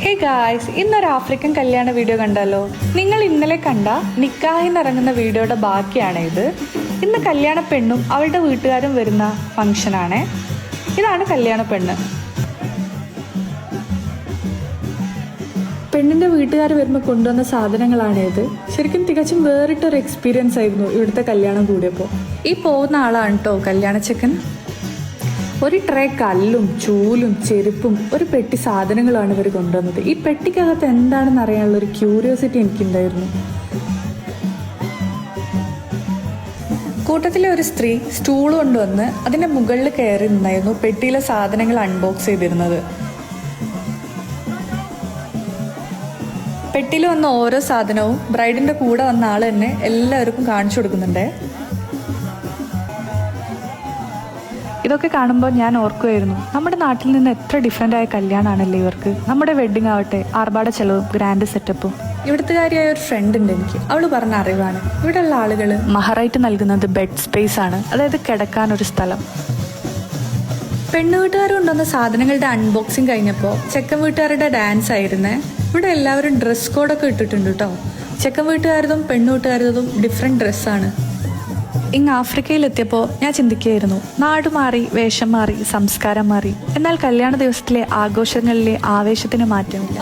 Hey guys, ഇന്നൊരു African കല്യാണ video കണ്ടല്ലോ. നിങ്ങൾ ഇന്നലെ കണ്ട നിക്കാഹിന്ന് ഇറങ്ങുന്ന വീഡിയോയുടെ ബാക്കിയാണ് ഇത്. ഇന്ന് കല്യാണ പെണ്ണും അവളുടെ വീട്ടുകാരും വരുന്ന ഫംഗ്ഷനാണ്. ഇതാണ് കല്യാണ പെണ്ണ്. പെണ്ണിന്റെ വീട്ടുകാർ വരുമ്പോൾ കൊണ്ടുവന്ന സാധനങ്ങളാണ് ഇത്. ശരിക്കും തികച്ചും വേറിട്ടൊരു എക്സ്പീരിയൻസ് ആയിരുന്നു ഇവിടുത്തെ കല്യാണം കൂടിയപ്പോൾ. ഈ പോകുന്ന ആളാണ് കേട്ടോ കല്യാണ ചെക്കൻ. ഒരു ട്രേ കല്ലും ചൂലും ചെരുപ്പും ഒരു പെട്ടി സാധനങ്ങളുമാണ് ഇവർ കൊണ്ടുവന്നത്. ഈ പെട്ടിക്കകത്ത് എന്താണെന്ന് അറിയാനുള്ള ഒരു ക്യൂരിയോസിറ്റി എനിക്കുണ്ടായിരുന്നു. കൂട്ടത്തിലെ ഒരു സ്ത്രീ സ്റ്റൂൾ കൊണ്ടുവന്ന് അതിന്റെ മുകളിൽ കയറി നിന്നായിരുന്നു പെട്ടിയിലെ സാധനങ്ങൾ അൺബോക്സ് ചെയ്തിരുന്നത്. പെട്ടിയിൽ വന്ന ഓരോ സാധനവും ബ്രൈഡിന്റെ കൂടെ വന്ന ആൾ തന്നെ എല്ലാവർക്കും കാണിച്ചു കൊടുക്കുന്നുണ്ട്. ഇതൊക്കെ കാണുമ്പോൾ ഞാൻ ഓർക്കുമായിരുന്നു, നമ്മുടെ നാട്ടിൽ നിന്ന് എത്ര ഡിഫറെൻ്റ് ആയ കല്യാണമാണല്ലേ ഇവർക്ക്. നമ്മുടെ വെഡ്ഡിങ് ആവട്ടെ ആർഭാട ചെലവും ഗ്രാൻഡ് സെറ്റപ്പും. ഇവിടുത്തുകാരിയായ ഒരു ഫ്രണ്ട് ഉണ്ട് എനിക്ക്. അവള് പറഞ്ഞ അറിവാണ്, ഇവിടെയുള്ള ആളുകൾ മഹറായിട്ട് നൽകുന്നത് ബെഡ് സ്പേസ് ആണ്, അതായത് കിടക്കാനൊരു സ്ഥലം. പെണ്ണു വീട്ടുകാർ കൊണ്ടുവന്ന സാധനങ്ങളുടെ അൺബോക്സിങ് കഴിഞ്ഞപ്പോൾ ചെക്കൻ വീട്ടുകാരുടെ ഡാൻസ് ആയിരുന്നേ. ഇവിടെ എല്ലാവരും ഡ്രസ് കോഡൊക്കെ ഇട്ടിട്ടുണ്ട് കേട്ടോ. ചെക്കൻ വീട്ടുകാരതും പെണ്ണു വീട്ടുകാരതും ഡിഫറെൻറ്റ് ഡ്രസ്സാണ്. ഇങ്ങ് ആഫ്രിക്കയിലെത്തിയപ്പോൾ ഞാൻ ചിന്തിക്കുകയായിരുന്നു, നാട് മാറി, വേഷം മാറി, സംസ്കാരം മാറി, എന്നാൽ കല്യാണ ദിവസത്തിലെ ആഘോഷങ്ങളിലെ ആവേശത്തിന് മാറ്റമില്ല.